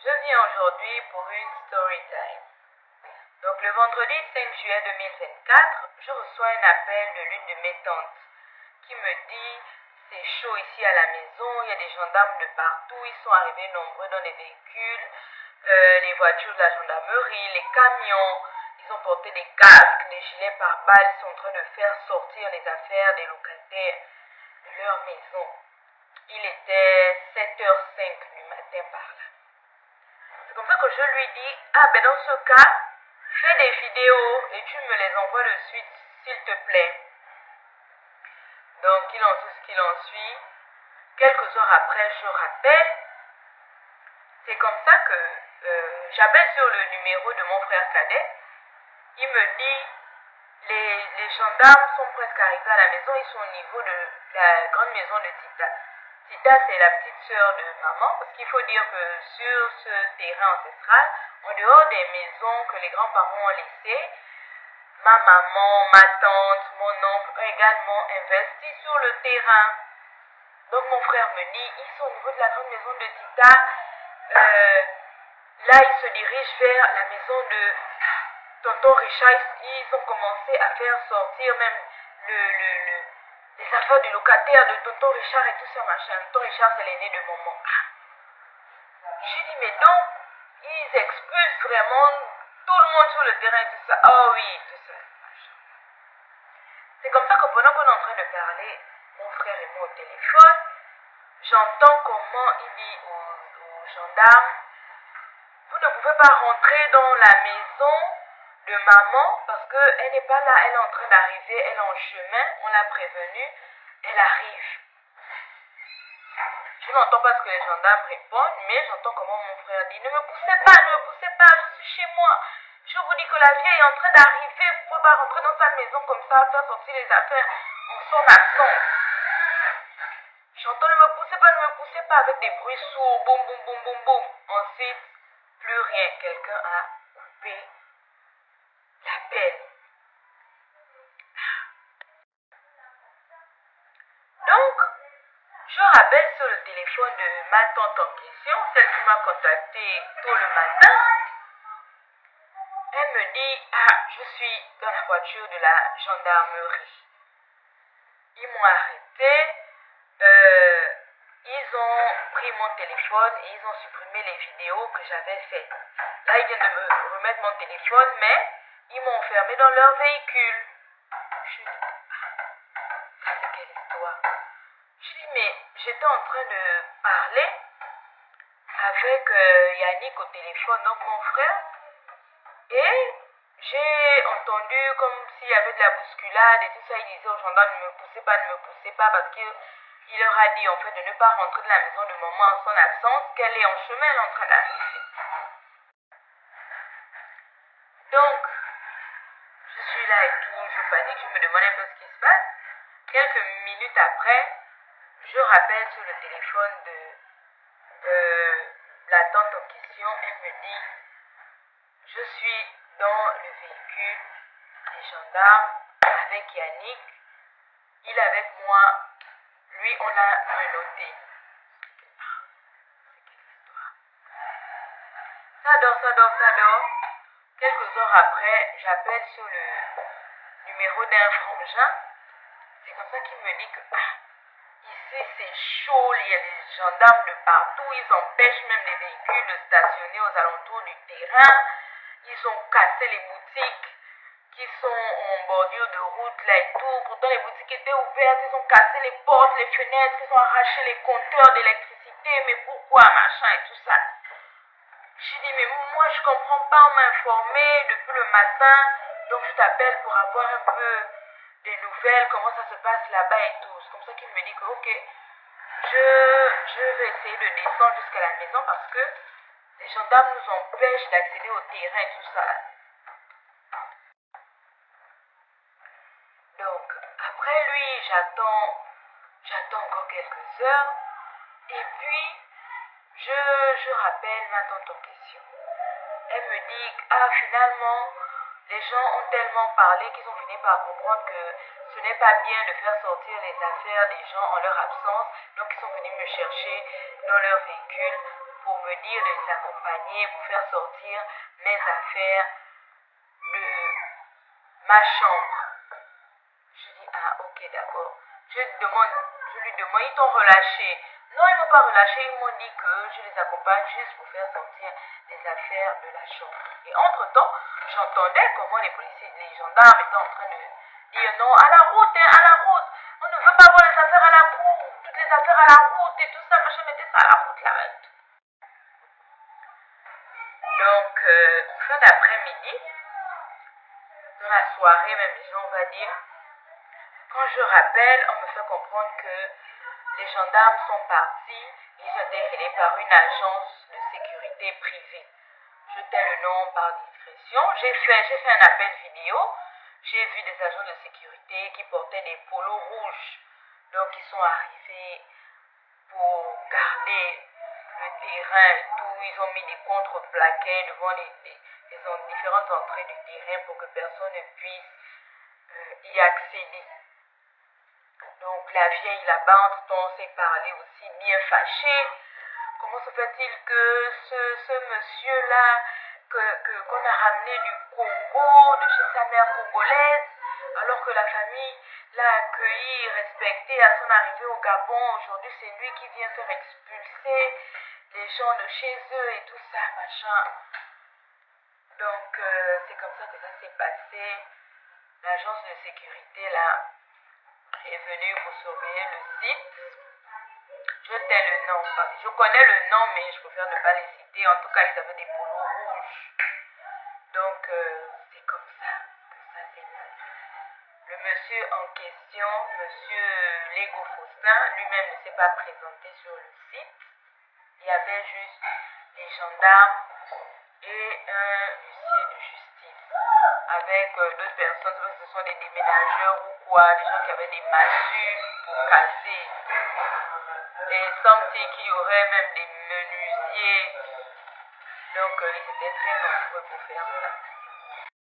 Je viens aujourd'hui pour une story time. Donc le vendredi 5 juillet 2024, je reçois un appel de l'une de mes tantes qui me dit c'est chaud ici à la maison, il y a des gendarmes de partout, ils sont arrivés nombreux dans les véhicules, les voitures de la gendarmerie, les camions, ils ont porté des casques, des gilets pare-balles, ils sont en train de faire sortir les affaires des locataires de leur maison. Il était 7h05 du matin par là. C'est comme ça que je lui dis, dans ce cas, fais des vidéos et tu me les envoies de suite, s'il te plaît. Donc, il en suit ce qu'il en suit. Quelques heures après, je rappelle. C'est comme ça que j'appelle sur le numéro de mon frère cadet. Il me dit, les gendarmes sont presque arrivés à la maison, ils sont au niveau de la grande maison de Tita. Tita, c'est la petite sœur de maman, parce qu'il faut dire que sur ce terrain ancestral, en dehors des maisons que les grands-parents ont laissées, ma maman, ma tante, mon oncle ont également investi sur le terrain. Donc mon frère me dit, ils sont au niveau de la grande maison de Tita. Là, ils se dirigent vers la maison de tonton Richard. Ils ont commencé à faire sortir même les affaires du locataire de tonton Richard et tout ça machin. Tonton Richard, c'est l'aîné de maman. J'ai dit, mais donc, ils expulsent vraiment tout le monde sur le terrain et tout ça. Oh oui, tout ça. C'est comme ça que pendant qu'on est en train de parler, mon frère et moi au téléphone, j'entends comment il dit aux gendarmes, vous ne pouvez pas rentrer dans la maison de maman parce qu'elle n'est pas là, elle est en train d'arriver, elle est en chemin, on l'a prévenue, elle arrive. Je n'entends pas ce que les gendarmes répondent, mais j'entends comment mon frère dit, ne me poussez pas, je suis chez moi. Je vous dis que la vieille est en train d'arriver, vous ne pouvez pas rentrer dans sa maison comme ça, faire sortir les affaires en son absence. J'entends ne me poussez pas avec des bruits sourds, boum, boum, boum, boum, boum. Ensuite, plus rien, quelqu'un a coupé l'appel. Donc, je rappelle sur le téléphone de ma tante en question, celle qui m'a contacté tôt le matin. Elle me dit, je suis dans la voiture de la gendarmerie. Ils m'ont arrêté, ils ont pris mon téléphone et ils ont supprimé les vidéos que j'avais faites. Là, ils viennent de me remettre mon téléphone, mais ils m'ont enfermé dans leur véhicule. Je dis, ça c'est quelle histoire? Je dis, mais j'étais en train de parler avec Yannick au téléphone, donc mon frère, et j'ai entendu comme s'il y avait de la bousculade et tout ça. Il disait aux gendarmes, ne me poussez pas, parce qu'il leur a dit en fait de ne pas rentrer de la maison de maman en son absence, qu'elle est en chemin, elle est en train d'arriver. Donc, je suis là et tout, je panique, je me demande un peu ce qui se passe. Quelques minutes après, je rappelle sur le téléphone de la tante en question, elle me dit, je suis dans le véhicule des gendarmes avec Yannick, il est avec moi, lui on l'a menotté. Ça dort. Quelques heures après, j'appelle sur le numéro d'un frangin. C'est comme ça qu'il me dit que ici c'est chaud, il y a des gendarmes de partout, ils empêchent même les véhicules de stationner aux alentours du terrain. Ils ont cassé les boutiques qui sont en bordure de route là et tout. Pourtant les boutiques étaient ouvertes, ils ont cassé les portes, les fenêtres, ils ont arraché les compteurs d'électricité. Mais pourquoi, machin et tout ça? J'ai dit, mais moi je comprends pas, on m'a informé depuis le matin, donc je t'appelle pour avoir un peu des nouvelles, comment ça se passe là-bas et tout. C'est comme ça qu'il me dit que ok, je vais essayer de descendre jusqu'à la maison parce que les gendarmes nous empêchent d'accéder au terrain et tout ça. Donc, après lui, j'attends encore quelques heures. Et puis, je rappelle ma tante en question. Elle me dit, finalement, les gens ont tellement parlé qu'ils ont fini par comprendre que ce n'est pas bien de faire sortir les affaires des gens en leur absence. Donc, ils sont venus me chercher dans leur véhicule pour me dire de les accompagner, pour faire sortir mes affaires de ma chambre. Je dis, ah ok, d'accord. Je lui demande, ils t'ont relâché? Non, ils m'ont pas relâché, ils m'ont dit que je les accompagne juste pour faire sortir les affaires de la chambre. Et entre-temps, j'entendais comment les policiers, les gendarmes étaient en train de dire non, à la route, hein, à la route. On ne veut pas voir les affaires à la cour, toutes les affaires à la route et tout ça, machin, mettez ça à la route là. Donc, fin d'après-midi, dans la soirée même, on va dire, quand je rappelle, on me fait comprendre que les gendarmes sont partis, ils ont été relais par une agence de sécurité privée. Je tais le nom par discrétion. J'ai fait un appel vidéo. J'ai vu des agents de sécurité qui portaient des polos rouges. Donc ils sont arrivés pour garder le terrain et tout. Ils ont mis des contreplaqués devant les différentes entrées du terrain pour que personne ne puisse y accéder. Donc la vieille là-bas, entre-temps, s'est parlé aussi bien fâchée. Comment se fait-il que ce monsieur-là, qu'on a ramené du Congo, de chez sa mère congolaise, alors que la famille l'a accueilli, respecté à son arrivée au Gabon, aujourd'hui c'est lui qui vient faire expulser les gens de chez eux et tout ça, machin. Donc c'est comme ça que ça s'est passé. L'agence de sécurité là est venue pour surveiller le site. Je tais le nom. Je connais le nom, mais je préfère ne pas les citer. En tout cas, ils avaient des polos rouges. Donc, c'est comme ça que ça s'est passé. Le monsieur en question, monsieur Lego Faustin, lui-même ne s'est pas présenté sur le site. Il y avait juste les gendarmes et un huissier de justice. Avec d'autres personnes, ce sont des déménageurs ou quoi, des gens qui avaient des massues pour casser. Et semble-t-il qu'il y aurait même des menuisiers. Donc, ils étaient très nombreux pour faire ça.